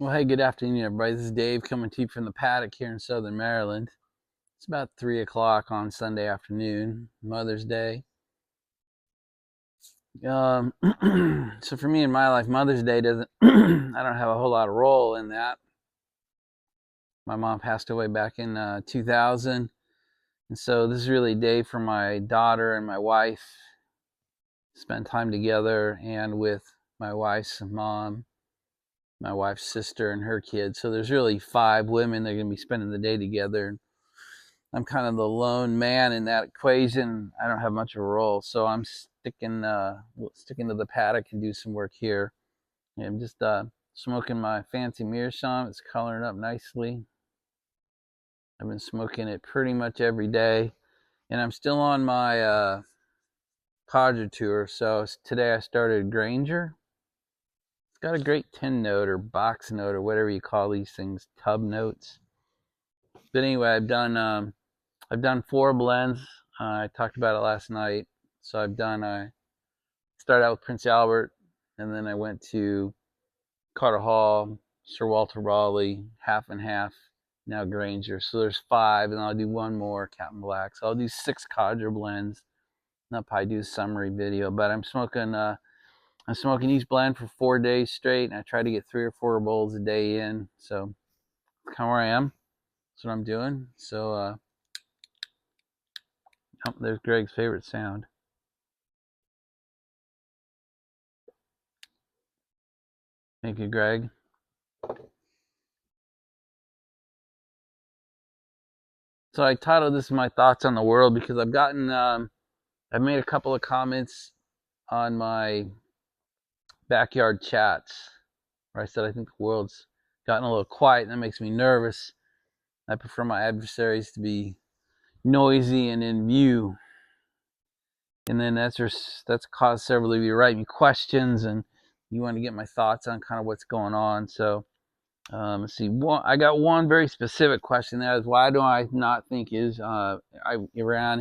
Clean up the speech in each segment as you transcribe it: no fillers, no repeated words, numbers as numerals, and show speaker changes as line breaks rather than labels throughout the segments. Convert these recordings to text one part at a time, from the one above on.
Well, hey, good afternoon, everybody. This is Dave coming to you from the paddock here in Southern Maryland. It's about 3 o'clock on Sunday afternoon, Mother's Day. Um, so for me in my life, Mother's Day doesn't, I don't have a whole lot of role in that. My mom passed away back in 2000. And so this is really a day for my daughter and my wife to spend time together and with my wife's mom, my wife's sister, and her kids. So there's really 5 women that are going to be spending the day together. I'm kind of the lone man in that equation. I don't have much of a role, so I'm sticking to the paddock and do some work here. And I'm just smoking my fancy meerschaum. It's coloring up nicely. I've been smoking it pretty much every day, and I'm still on my codger tour. So today I started Granger. It's got a great tin note or box note or whatever you call these things, tub notes. But anyway, I've done 4 blends. I talked about it last night. So I started out with Prince Albert, and then I went to Carter Hall, Sir Walter Raleigh, half and half, now Granger. So there's 5, and I'll do one more, Captain Black. So I'll do 6 codger blends. And I'll probably do a summary video, but I'm smoking each blend for 4 days straight, and I try to get 3 or 4 bowls a day in. So that's kind of where I am. That's what I'm doing. So oh, there's Greg's favorite sound. Thank you, Greg. So I titled this "My Thoughts on the World" because I've made a couple of comments on my backyard chats where I said I think the world's gotten a little quiet, and that makes me nervous. I prefer my adversaries to be noisy and in view, and then that's caused several of you to write me questions, and you want to get my thoughts on kind of what's going on. So let's see. I got one very specific question. That is, why do I not think Iran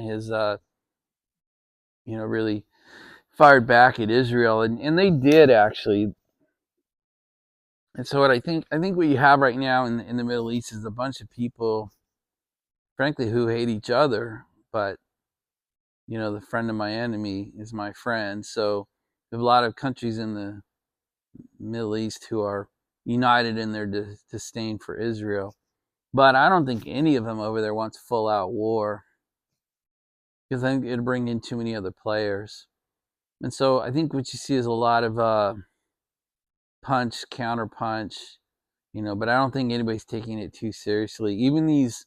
has really fired back at Israel, and they did actually. And so what I think what you have right now in the Middle East is a bunch of people, frankly, who hate each other, but the friend of my enemy is my friend. So we have a lot of countries in the Middle East who are united in their disdain for Israel. But I don't think any of them over there wants full out war, because I think it'd bring in too many other players. And so I think what you see is a lot of punch, counter punch, but I don't think anybody's taking it too seriously. Even these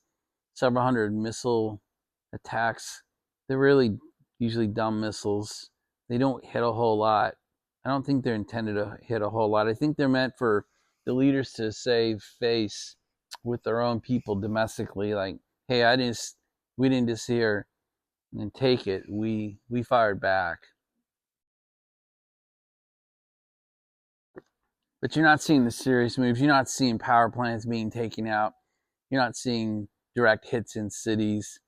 several hundred missile attacks, they're really usually dumb missiles. They don't hit a whole lot. I don't think they're intended to hit a whole lot. I think they're meant for the leaders to save face with their own people domestically. Like, hey, we didn't just here and take it. We fired back. But you're not seeing the serious moves. You're not seeing power plants being taken out. You're not seeing direct hits in cities.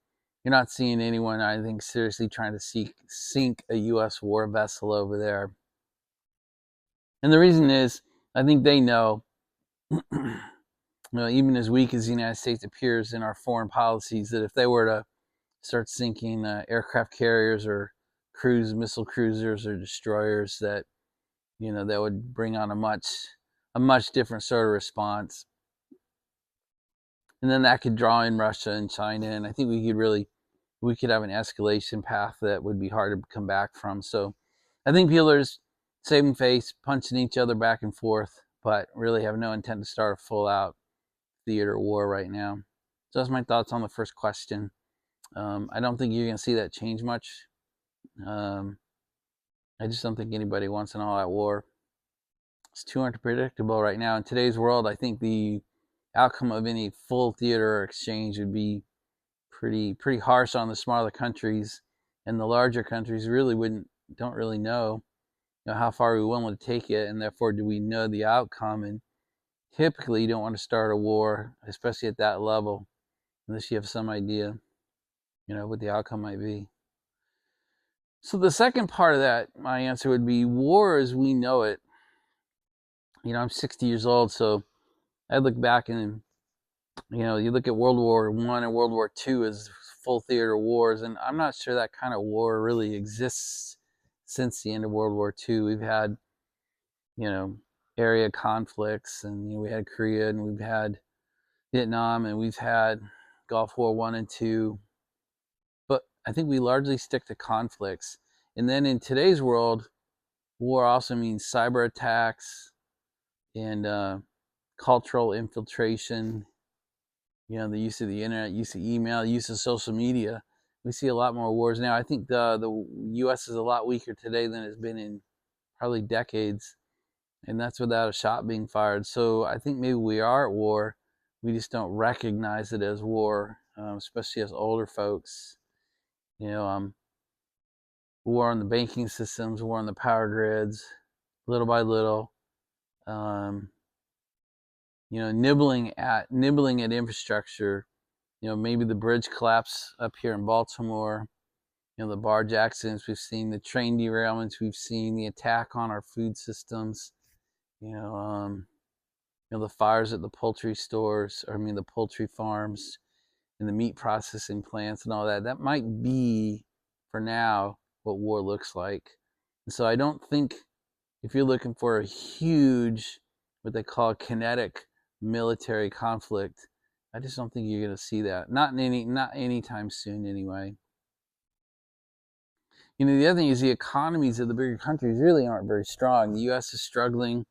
You're not seeing anyone, I think, seriously trying to sink a U.S. war vessel over there. And the reason is, I think they know, even as weak as the United States appears in our foreign policies, that if they were to start sinking aircraft carriers or missile cruisers or destroyers, that that would bring on a much different sort of response. And then that could draw in Russia and China, and I think we could have an escalation path that would be hard to come back from. So I think people are just saving face, punching each other back and forth, but really have no intent to start a full out theater war right now. So that's my thoughts on the first question. I don't think you're going to see that change much. I just don't think anybody wants an all out war. It's too unpredictable right now. In today's world, I think the outcome of any full theater exchange would be pretty harsh on the smaller countries, and the larger countries don't really know, how far we're willing to take it, and therefore do we know the outcome. And typically you don't want to start a war, especially at that level, unless you have some idea what the outcome might be. So the second part of that, my answer would be, war as we know it. I'm 60 years old, so I look back and, you look at World War I and World War II as full theater wars, and I'm not sure that kind of war really exists since the end of World War II. We've had, you know, area conflicts, and we had Korea, and we've had Vietnam, and we've had Gulf War I and II. But I think we largely stick to conflicts. And then in today's world, war also means cyber attacks and cultural infiltration, the use of the internet, use of email, use of social media. We see a lot more wars now. I think the U.S. is a lot weaker today than it's been in probably decades, and that's without a shot being fired. So I think maybe we are at war. We just don't recognize it as war, especially as older folks. War on the banking systems, war on the power grids, little by little. Nibbling at infrastructure. Maybe the bridge collapse up here in Baltimore. The barge accidents we've seen, the train derailments we've seen, the attack on our food systems. The fires at the poultry stores, the poultry farms, and the meat processing plants and all that. That might be, for now, what war looks like. And so I don't think, if you're looking for a huge, what they call kinetic military conflict, I just don't think you're going to see that. Not anytime soon, anyway. The other thing is the economies of the bigger countries really aren't very strong. The U.S. is struggling.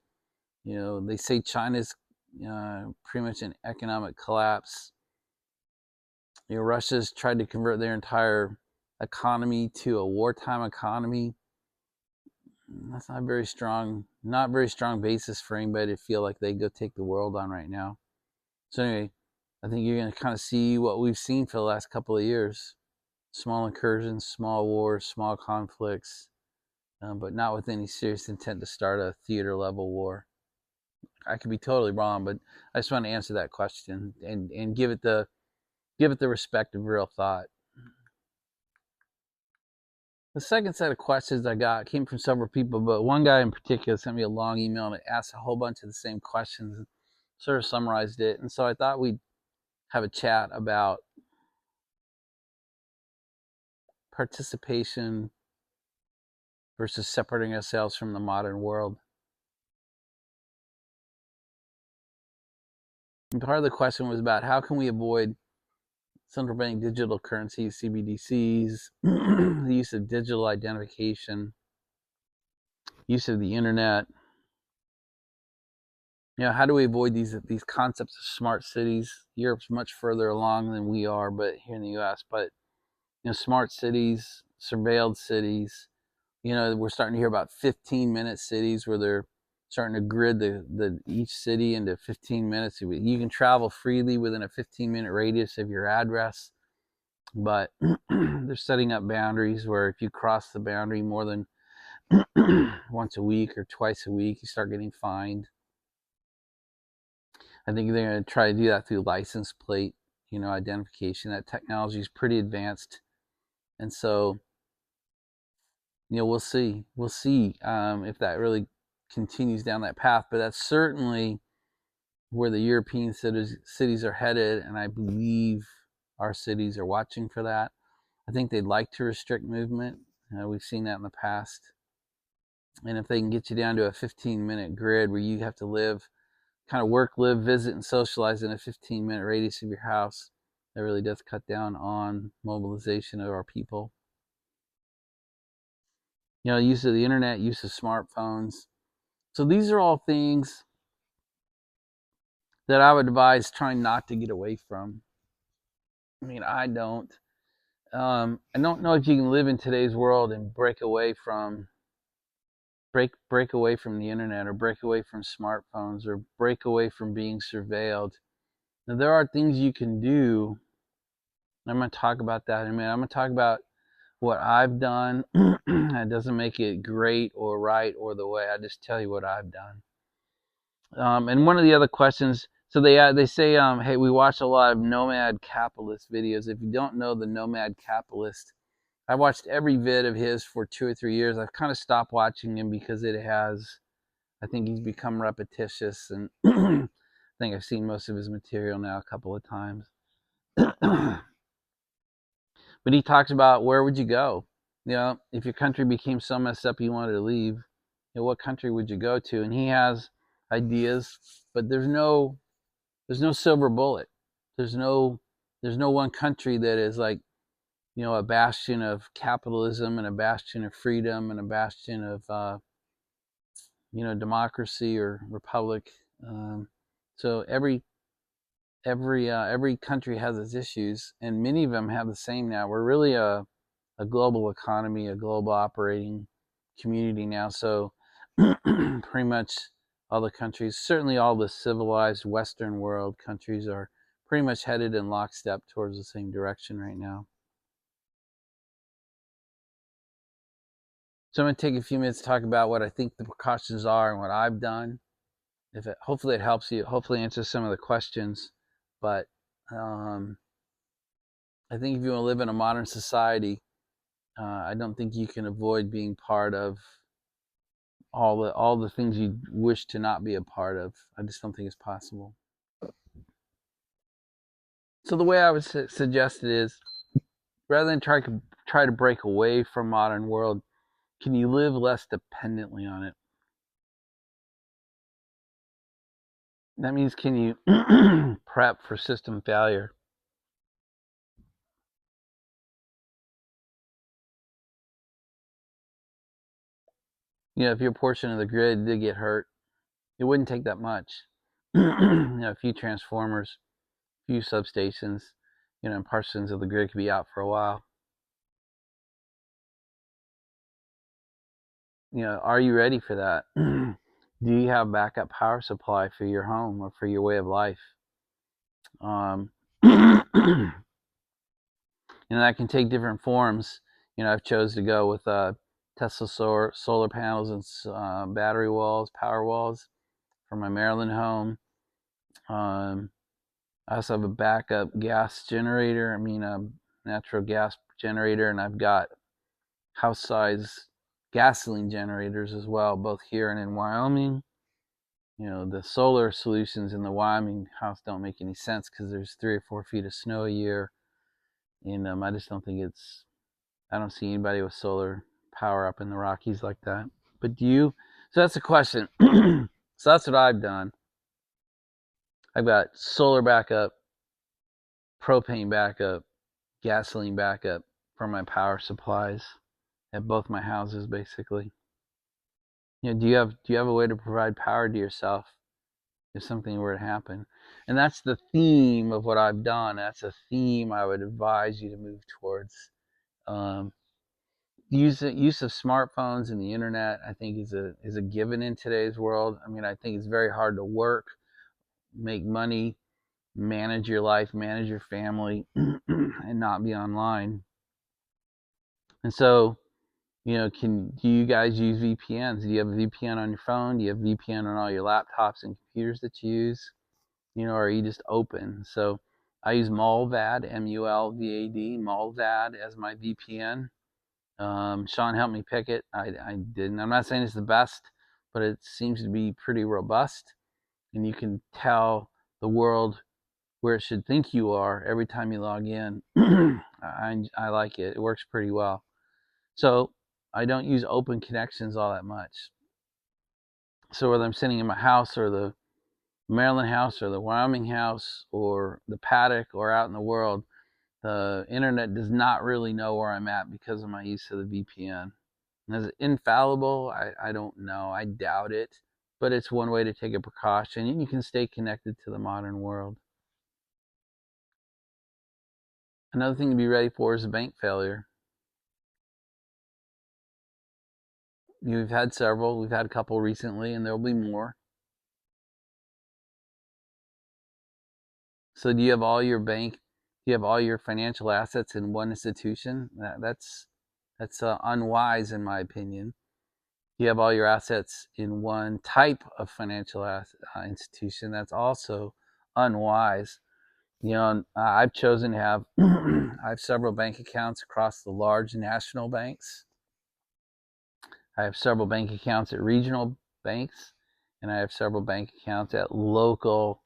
They say China's pretty much in economic collapse. Russia's tried to convert their entire economy to a wartime economy. That's not very strong basis for anybody to feel like they go take the world on right now. So anyway, I think you're going to kind of see what we've seen for the last couple of years. Small incursions, small wars, small conflicts, but not with any serious intent to start a theater level war. I could be totally wrong, but I just want to answer that question and give it the respect of real thought. The second set of questions I got came from several people, but one guy in particular sent me a long email and asked a whole bunch of the same questions and sort of summarized it. And so I thought we'd have a chat about participation versus separating ourselves from the modern world. And part of the question was about how can we avoid central bank digital currencies, CBDCs, the use of digital identification, use of the internet. How do we avoid these concepts of smart cities? Europe's much further along than we are, but here in the U.S. But smart cities, surveilled cities. We're starting to hear about 15-minute cities where they're starting to grid each city into 15 minutes. You can travel freely within a 15-minute radius of your address, but they're setting up boundaries where if you cross the boundary more than once a week or twice a week, you start getting fined. I think they're going to try to do that through license plate, identification. That technology is pretty advanced, and so we'll see. We'll see if that really continues down that path. But that's certainly where the European cities are headed, and I believe our cities are watching for that. I think they'd like to restrict movement. We've seen that in the past. And if they can get you down to a 15-minute grid where you have to live, kind of work, live, visit, and socialize in a 15-minute radius of your house, that really does cut down on mobilization of our people. Use of the internet, use of smartphones. So these are all things that I would advise trying not to get away from. I don't. I don't know if you can live in today's world and break away from the internet, or break away from smartphones, or break away from being surveilled. Now, there are things you can do. I'm going to talk about that in a minute. I'm going to talk about what I've done. It doesn't make it great or right or the way. I just tell you what I've done. And one of the other questions, so they say, hey, we watch a lot of Nomad Capitalist videos. If you don't know the Nomad Capitalist, I watched every vid of his for 2 or 3 years. I've kind of stopped watching him because I think he's become repetitious, and think I've seen most of his material now a couple of times. But he talks about, where would you go? If your country became so messed up you wanted to leave, what country would you go to? And he has ideas, but there's no silver bullet. There's no one country that is like, a bastion of capitalism and a bastion of freedom and a bastion of democracy or republic. So every country has its issues, and many of them have the same now. We're really a global economy, a global operating community now. So pretty much all the countries, certainly all the civilized Western world countries, are pretty much headed in lockstep towards the same direction right now. So I'm going to take a few minutes to talk about what I think the precautions are and what I've done. Hopefully it helps you, hopefully answers some of the questions. But I think if you want to live in a modern society, I don't think you can avoid being part of all the things you wish to not be a part of. I just don't think it's possible. So the way I would suggest it is, rather than try to break away from modern world, can you live less dependently on it? That means, can you prep for system failure? If your portion of the grid did get hurt, it wouldn't take that much. A few transformers, a few substations, and portions of the grid could be out for a while. Are you ready for that? Do you have backup power supply for your home or for your way of life? That can take different forms. I've chose to go with Tesla solar panels and battery walls, power walls for my Maryland home. I also have a backup gas generator. A natural gas generator, and I've got house-size gasoline generators as well, both here and in Wyoming. The solar solutions in the Wyoming house don't make any sense because there's 3 or 4 feet of snow a year, and I just don't think I don't see anybody with solar power up in the Rockies like that. But do you? So that's the question. So that's what I've done. I've got solar backup, propane backup, gasoline backup for my power supplies at both my houses, basically. Do you have a way to provide power to yourself if something were to happen? And that's the theme of what I've done. That's a theme I would advise you to move towards. Use of smartphones and the internet, I think, is a given in today's world. I think it's very hard to work, make money, manage your life, manage your family, and not be online. And so, do you guys use VPNs? Do you have a VPN on your phone? Do you have VPN on all your laptops and computers that you use? Or are you just open? So I use Mullvad, Mulvad, Mullvad, as my VPN. Sean helped me pick it. I didn't. I'm not saying it's the best, but it seems to be pretty robust, and you can tell the world where it should think you are every time you log in. I like it. It works pretty well. So I don't use open connections all that much. So whether I'm sitting in my house or the Maryland house or the Wyoming house or the paddock or out in the world, the internet does not really know where I'm at because of my use of the VPN. Is it infallible? I don't know. I doubt it. But it's one way to take a precaution, and you can stay connected to the modern world. Another thing to be ready for is a bank failure. We've had several. We've had a couple recently, and there will be more. So do you have all your financial assets in one institution? That's unwise, in my opinion. You have all your assets in one type of financial institution. That's also unwise. I've chosen to have I have several bank accounts across the large national banks. I have several bank accounts at regional banks, and I have several bank accounts at local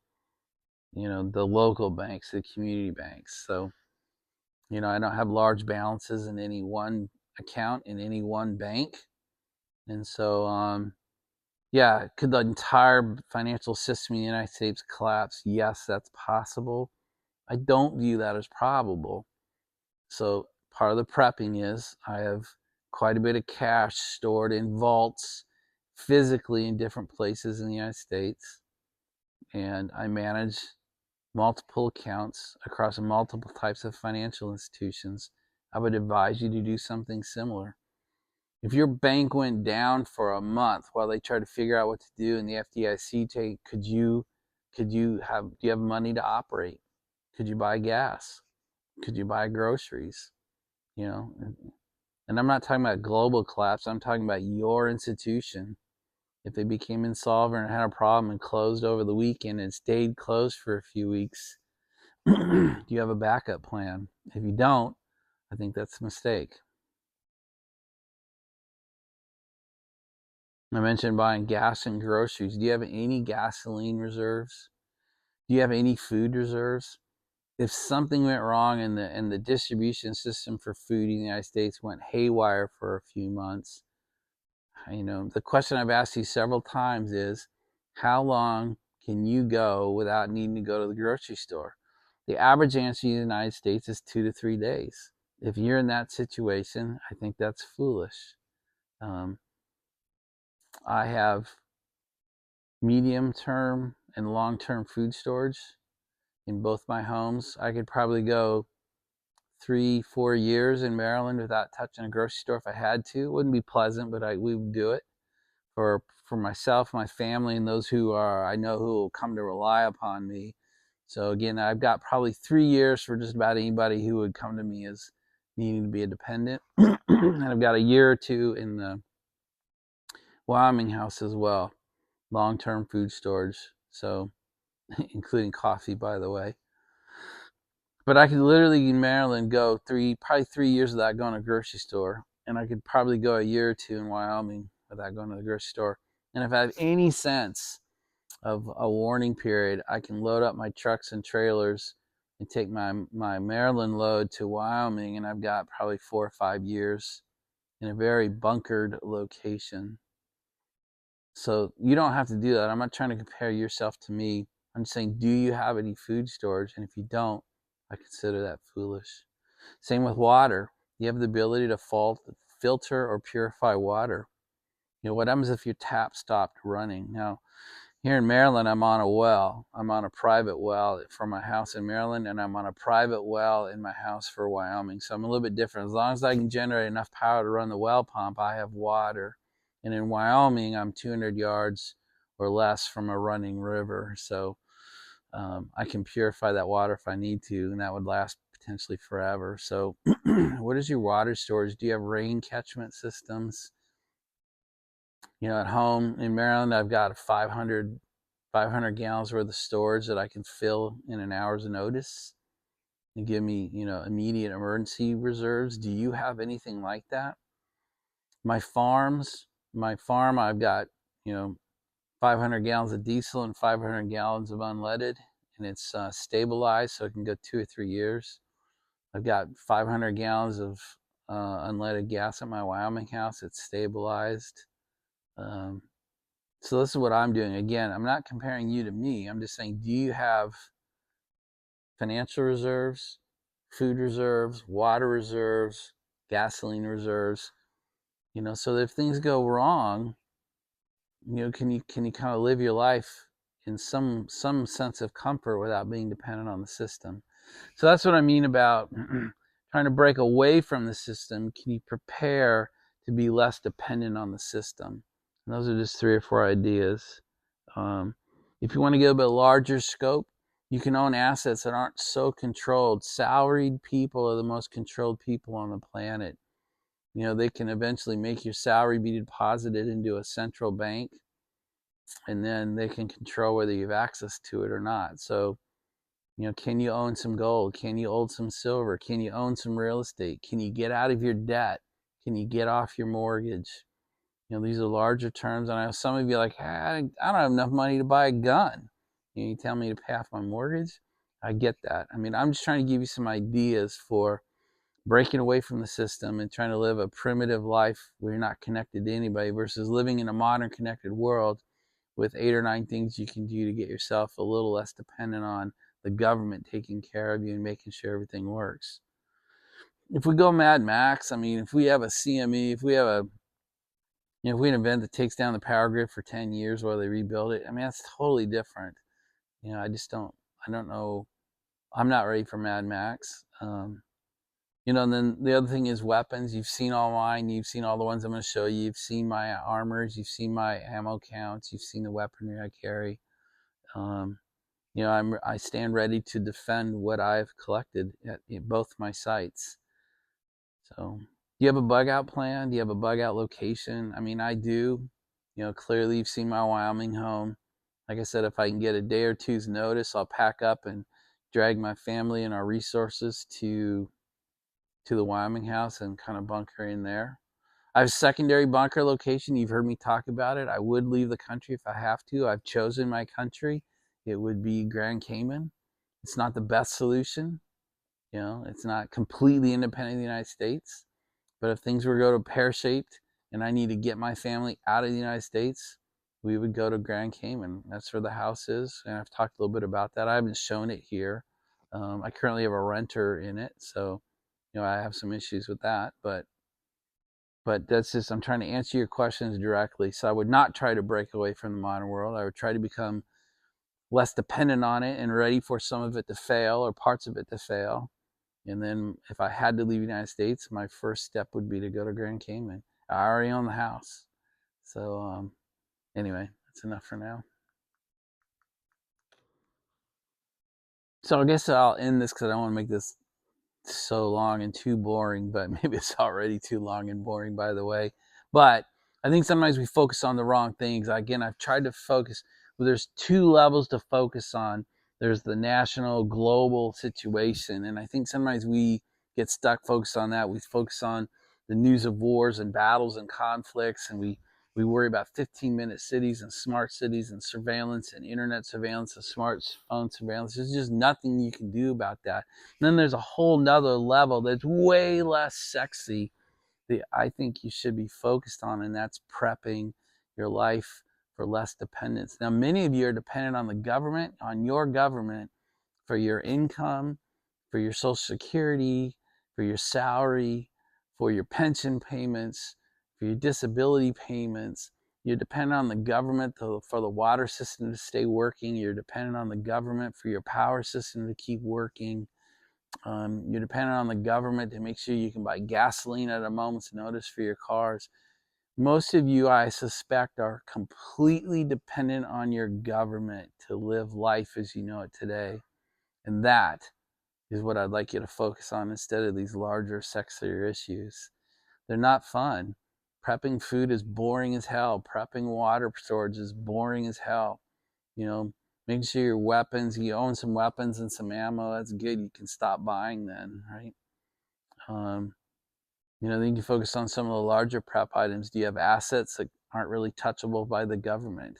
the local banks, the community banks. So, I don't have large balances in any one account in any one bank. And so, yeah, could the entire financial system in the United States collapse? Yes, that's possible. I don't view that as probable. So part of the prepping is I have quite a bit of cash stored in vaults physically in different places in the United States. And I manage multiple accounts across multiple types of financial institutions. I would advise you to do something similar. If your bank went down for a month while they try to figure out what to do and the FDIC do you have money to operate? Could you buy gas? Could you buy groceries? You know, and I'm not talking about global collapse. I'm talking about your institution. If they became insolvent and had a problem and closed over the weekend and stayed closed for a few weeks, do you have a backup plan? If you don't, I think that's a mistake. I mentioned buying gas and groceries. Do you have any gasoline reserves? Do you have any food reserves? If something went wrong and the distribution system for food in the United States went haywire for a few months, the question I've asked you several times is, how long can you go without needing to go to the grocery store? The average answer in the United States is 2 to 3 days. If you're in that situation, I think that's foolish. I have medium-term and long-term food storage in both my homes. I could probably go 3-4 years in Maryland without touching a grocery store if I had to. It wouldn't be pleasant, but we would do it for myself, my family, and those who I know who will come to rely upon me. So again, I've got probably 3 years for just about anybody who would come to me as needing to be a dependent. And I've got a year or two in the Wyoming house as well, long-term food storage. So including coffee, by the way. But I could literally in Maryland go probably 3 years without going to a grocery store. And I could probably go a year or two in Wyoming without going to the grocery store. And if I have any sense of a warning period, I can load up my trucks and trailers and take my Maryland load to Wyoming, and I've got probably 4 or 5 years in a very bunkered location. So you don't have to do that. I'm not trying to compare yourself to me. I'm just saying, do you have any food storage? And if you don't, I consider that foolish. Same with water. You have the ability to filter or purify water. What happens if your tap stopped running? Now, here in Maryland, I'm on a well. I'm on a private well for my house in Maryland, and I'm on a private well in my house for Wyoming. So I'm a little bit different. As long as I can generate enough power to run the well pump, I have water. And in Wyoming, I'm 200 yards or less from a running river. So I can purify that water if I need to, and that would last potentially forever. So what is your water storage? Do you have rain catchment systems? At home in Maryland, I've got 500 gallons worth of storage that I can fill in an hour's notice and give me, immediate emergency reserves. Do you have anything like that? My farm, I've got, 500 gallons of diesel and 500 gallons of unleaded, and it's stabilized, so it can go 2 or 3 years. I've got 500 gallons of unleaded gas at my Wyoming house. It's stabilized. So this is what I'm doing. Again, I'm not comparing you to me. I'm just saying, do you have financial reserves, food reserves, water reserves, gasoline reserves? So that if things go wrong, can you kind of live your life in some sense of comfort without being dependent on the system? So that's what I mean about trying to break away from the system. Can you prepare to be less dependent on the system? And those are just 3 or 4 ideas. If you want to get a bit larger scope, you can own assets that aren't so controlled. Salaried people are the most controlled people on the planet. They can eventually make your salary be deposited into a central bank, and then they can control whether you have access to it or not. So, can you own some gold? Can you own some silver? Can you own some real estate? Can you get out of your debt? Can you get off your mortgage? These are larger terms. And I know some of you are like, I don't have enough money to buy a gun. You tell me to pay off my mortgage. I get that. I mean, I'm just trying to give you some ideas for breaking away from the system and trying to live a primitive life where you're not connected to anybody versus living in a modern connected world with 8 or 9 things you can do to get yourself a little less dependent on the government taking care of you and making sure everything works. If we go Mad Max, I mean, if we have a CME, if we have a, if we have an event that takes down the power grid for 10 years while they rebuild it, I mean, that's totally different. I just don't know. I'm not ready for Mad Max. And then the other thing is weapons. You've seen all mine. You've seen all the ones I'm going to show you. You've seen my armors. You've seen my ammo counts. You've seen the weaponry I carry. I stand ready to defend what I've collected at both my sites. So, do you have a bug out plan? Do you have a bug out location? I mean, I do. Clearly you've seen my Wyoming home. Like I said, if I can get a day or two's notice, I'll pack up and drag my family and our resources to the Wyoming house and kind of bunker in there. I have a secondary bunker location. You've heard me talk about it. I would leave the country if I have to. I've chosen my country. It would be Grand Cayman. It's not the best solution. It's not completely independent of the United States. But if things were to go pear-shaped and I need to get my family out of the United States, we would go to Grand Cayman. That's where the house is. And I've talked a little bit about that. I haven't shown it here. I currently have a renter in it. So, I have some issues with that. But that's just, I'm trying to answer your questions directly. So I would not try to break away from the modern world. I would try to become less dependent on it and ready for some of it to fail or parts of it to fail. And then if I had to leave the United States, my first step would be to go to Grand Cayman. I already own the house. So anyway, that's enough for now. So I guess I'll end this because I don't want to make this so long and too boring, but maybe it's already too long and boring, by the way. But I think sometimes we focus on the wrong things. Again, I've tried to focus. Well, there's 2 levels to focus on. There's the national, global situation, and I think sometimes we get stuck focused on that. We focus on the news of wars and battles and conflicts, and we worry about 15-minute cities and smart cities and surveillance and internet surveillance and smartphone surveillance. There's just nothing you can do about that. And then there's a whole nother level that's way less sexy that I think you should be focused on, and that's prepping your life for less dependence. Now, many of you are dependent on the government, on your government, for your income, for your Social Security, for your salary, for your pension payments, for your disability payments. You're dependent on the government for the water system to stay working. You're dependent on the government for your power system to keep working. You're dependent on the government to make sure you can buy gasoline at a moment's notice for your cars. Most of you, I suspect, are completely dependent on your government to live life as you know it today. And that is what I'd like you to focus on instead of these larger, sexier issues. They're not fun. Prepping food is boring as hell. Prepping water storage is boring as hell. Making sure your weapons, you own some weapons and some ammo, that's good. You can stop buying then, right? Then you can focus on some of the larger prep items. Do you have assets that aren't really touchable by the government?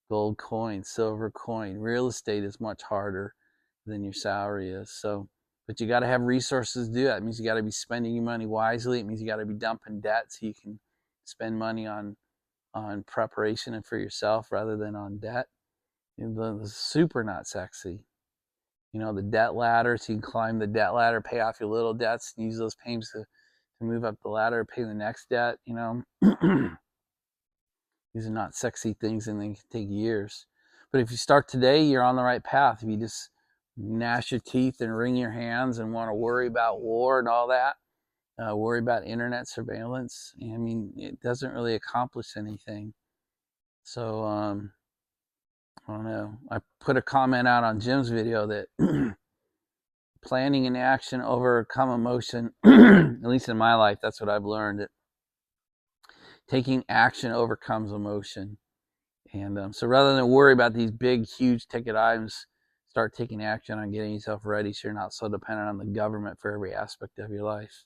Gold coin, silver coin. Real estate is much harder than your salary is. So, but you got to have resources to do that. It means you got to be spending your money wisely. It means you got to be dumping debt so you can spend money on preparation and for yourself rather than on debt. The super not sexy. The debt ladder, so you can climb the debt ladder, pay off your little debts, and use those payments to move up the ladder, pay the next debt. These are not sexy things, and they can take years. But if you start today, you're on the right path. If you just gnash your teeth and wring your hands and want to worry about war and all that, worry about internet surveillance, I mean, it doesn't really accomplish anything. So, I don't know. I put a comment out on Jim's video that planning and action overcome emotion. At least in my life, that's what I've learned. That taking action overcomes emotion. And so rather than worry about these big, huge ticket items, start taking action on getting yourself ready so you're not so dependent on the government for every aspect of your life.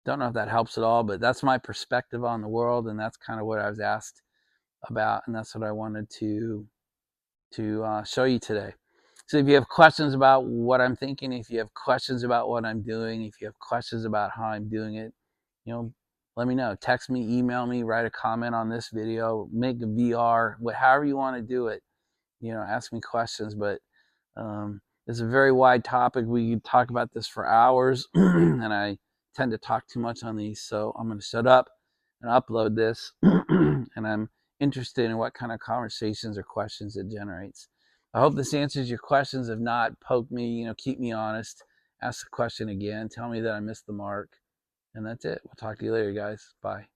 Don't know if that helps at all, but that's my perspective on the world, and that's kind of what I was asked about, and that's what I wanted to show you today. So if you have questions about what I'm thinking, if you have questions about what I'm doing, if you have questions about how I'm doing it, let me know. Text me, email me, write a comment on this video, make a VR, however you want to do it. Ask me questions. But it's a very wide topic. We could talk about this for hours, and I tend to talk too much on these, so I'm going to shut up and upload this. And I'm interested in what kind of conversations or questions it generates. I hope this answers your questions. If not, poke me, keep me honest. Ask the question again. Tell me that I missed the mark. And that's it. We'll talk to you later, guys. Bye.